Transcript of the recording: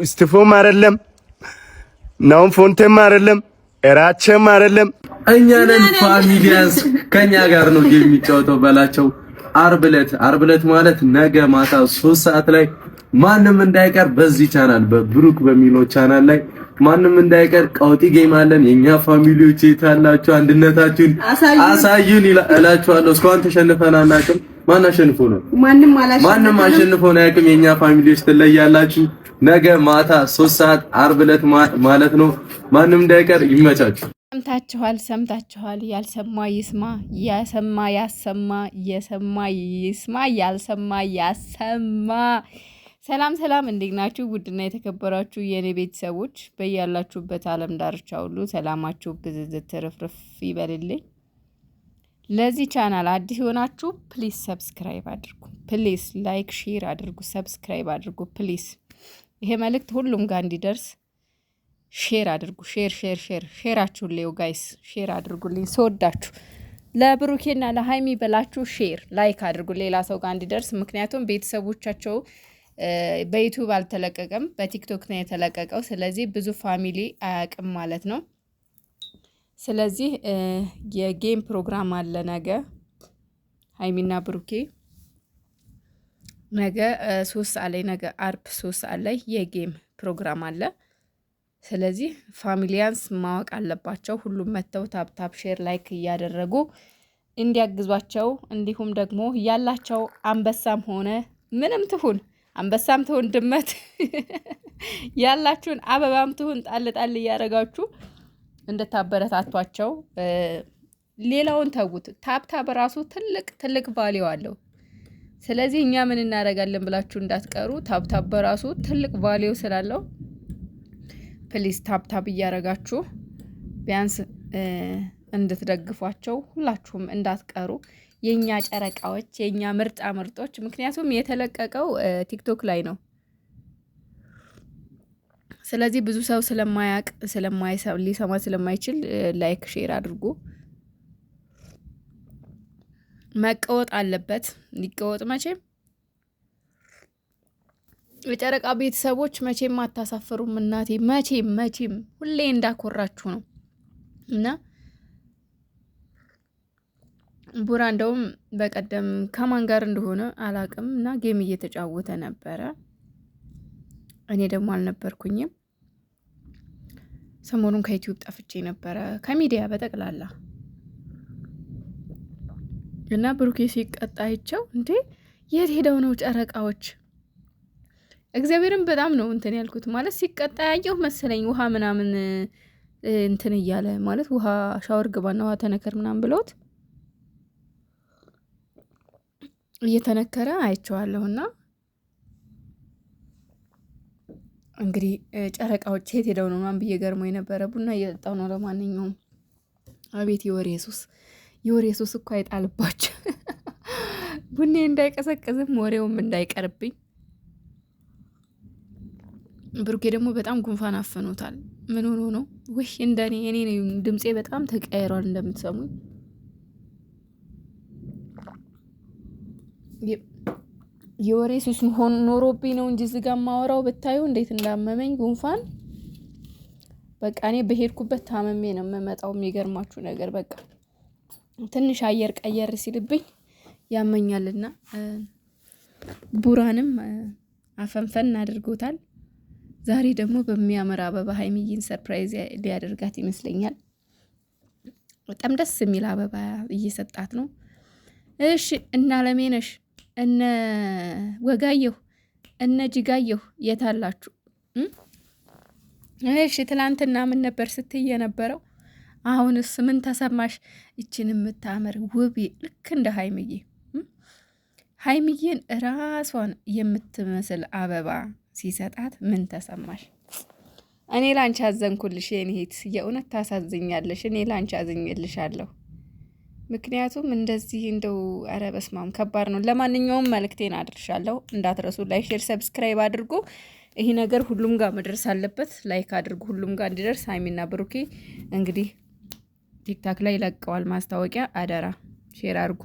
እስቲፎም አይደለም ናውን ፎንቴም አይደለም እራቸም አይደለም እኛ ነን ፋሚሊያንስ ከኛ ጋር ነው የሚጫወተው በላቸው። አርብ ዕለት ማለት ነገ ማታ 3 ሰዓት ላይ ማንም እንዳይቀር በዚህ ቻናል በብሩክ በሚለው ቻናል ላይ ማንም እንዳይቀር ቀውጢ ጌም አለን። የኛ ፋሚሊዎች የታላችሁ አንድነታችሁን አሳዩን እላችኋለሁ። እስካሁን ተሸንፈን አናውቅም። ማን አሸንፎ ነው? ማንም አሸንፎ ነው ያውቅም። የኛ ፋሚሊዎች ትለያላችሁ። ነገ ማታ 3 ሰዓት አርብ ዕለት ማለት ነው። ማንም እንዳይቀር ይመቻችሁ። ሰምታችኋል። ያልሰማ ይስማ፣ ያሰማ ያሰማ፣ የሰማ ይስማ፣ ያልሰማ ያሰማ። ሰላም እንዴት ናችሁ? ውድና የተከበራችሁ የኔ ቤተሰቦች በያላችሁበት ዓለም ዳርቻ ሁሉ ሰላማችሁ ብዝዝት ትርፍርፍ ይበልልኝ። ለዚህ ቻናል አዲስ ሆናችሁ ፕሊዝ ሰብስክራይብ አድርጉ። ፕሊዝ ላይክ ሼር አድርጉ። ሰብስክራይብ አድርጉ ፕሊዝ። ይሄ መልእክት ሁሉም ጋር እንዲደርስ ሼር አድርጉ። ሼራችሁን ሌው ጋይስ ሼር አድርጉልኝ። ስወዳችሁ ለብሩኬና ለሃይሚ በላችሁ ሼር ላይክ አድርጉ ሌላ ሰው ጋር እንዲደርስ። ምክንያቱም ቤተሰቦቻቸው በዩቲዩብ አልተለቀቀም፣ በቲክቶክ ነው የተለቀቀው። ስለዚህ ብዙ ፋሚሊ አያውቅም ማለት ነው። ስለዚህ የጌም ፕሮግራም አለ ነገ ሃይሚና ብሩኬ ነገ 3 ሰዓት ላይ ነገ አርብ 3 ሰዓት ላይ የጌም ፕሮግራም አለ። ስለዚህ ፋሚሊያንስ ማወቅ አለባቸው። ሁሉም መተው ታፕ ሼር ላይክ እያደረጉ እንዲያግዟቸው፣ እንዲሁም ደግሞ ያላቸው አንበሳም ሆነ ምንም ትሁን አንበሳም ትሁን ድመት ያላችሁን አበባም ትሁን ጣል እያደረጋችሁ እንድታበረታቷቸው። ሌላውን ተውት። ታፕ ራሱ ትልቅ ቫልዩ አለው። ስለዚህ እኛ ምን እናደርጋለን ብላችሁ እንዳትቀሩ። ታፕ በራሱ ትልቅ ቫልዩ ስላለው ፕሊዝ ታፕ እያደረጋችሁ ቢያንስ እንድትደግፏቸው ሁላችሁም እንዳትቀሩ። የኛ ጨረቃዎች፣ የኛ ምርጦች። ምክንያቱም የተለቀቀው ቲክቶክ ላይ ነው። ስለዚህ ብዙ ሰው ስለማያውቅ ሊሰማ ስለማይችል ላይክ ሼር አድርጉ። መቀወጥ አለበት። ሊቀወጥ መቼም የጨረቃ ቤተሰቦች መቼም አታሳፍሩም። እናቴ መቼም ሁሌ እንዳኮራችሁ ነው። እና ቡራ እንደውም በቀደም ከማን ጋር እንደሆነ አላቅም እና ጌም እየተጫወተ ነበረ። እኔ ደግሞ አልነበርኩኝም። ሰሞኑን ከዩቲዩብ ጠፍቼ ነበረ፣ ከሚዲያ በጠቅላላ እና ብሩኬ ሲቀጣ አይቸው እንዴ የት ሄደው ነው ጨረቃዎች? እግዚአብሔርን በጣም ነው እንትን ያልኩት። ማለት ሲቀጣ ያየሁ መሰለኝ ውሃ ምናምን እንትን እያለ ማለት ውሃ ሻወር ግባና ውሃ ተነከር ምናምን ብለውት እየተነከረ አይቼዋለሁና እንግዲህ ጨረቃዎች የት ሄደው ነው ምናምን ብዬ ገርሞ የነበረ። ቡና እየጠጣው ነው። ለማንኛውም አቤት የወሬ ሱስ እኮ አይጣልባቸው። ቡኔ እንዳይቀሰቅዝም ወሬውም እንዳይቀርብኝ። ብሩኬ ደግሞ በጣም ጉንፋን አፈኖታል። ምን ሆኖ ነው ወይ? እንደኔ እኔ ድምጼ በጣም ተቀያይሯል እንደምትሰሙኝ። የወሬ ሱስ ኖሮብኝ ነው እንጂ እዚህ ጋር ማወራው ብታዩ እንዴት እንዳመመኝ ጉንፋን። በቃ እኔ በሄድኩበት ታመሜ ነው የምመጣው። የሚገርማችሁ ነገር በቃ ትንሽ አየር ቀየር ሲልብኝ ያመኛልና ቡራንም አፈንፈን አድርጎታል። ዛሬ ደግሞ በሚያምር አበባ ሃይሚዬን ሰርፕራይዝ ሊያደርጋት ይመስለኛል። በጣም ደስ የሚል አበባ እየሰጣት ነው። እሺ እና ለሜነሽ እነ ወጋየሁ እነ ጅጋየሁ የታላችሁ? እሺ ትላንትና ምን ነበር ስትይ የነበረው? አሁንስ ምን ተሰማሽ? ይችን የምታምር ውብ ልክ እንደ ሃይሚዬን ራሷን የምትመስል አበባ ሲሰጣት ምን ተሰማሽ? እኔ ላንቺ አዘንኩልሽ የኔ እህት፣ የእውነት ታሳዝኛለሽ። እኔ ላንቺ አዝኜልሻለሁ። ምክንያቱም እንደዚህ እንደው ኧረ በስመ አብ ከባድ ነው። ለማንኛውም መልእክቴን አድርሻለሁ። እንዳትረሱ ላይክ ሼር ሰብስክራይብ አድርጉ። ይሄ ነገር ሁሉም ጋር መድረስ አለበት። ላይክ አድርጉ ሁሉም ጋር እንዲደርስ። ሃይሚና ብሩኬ እንግዲህ ቲክታክ ላይ ለቀዋል ማስታወቂያ። አደራ ሼር አድርጉ።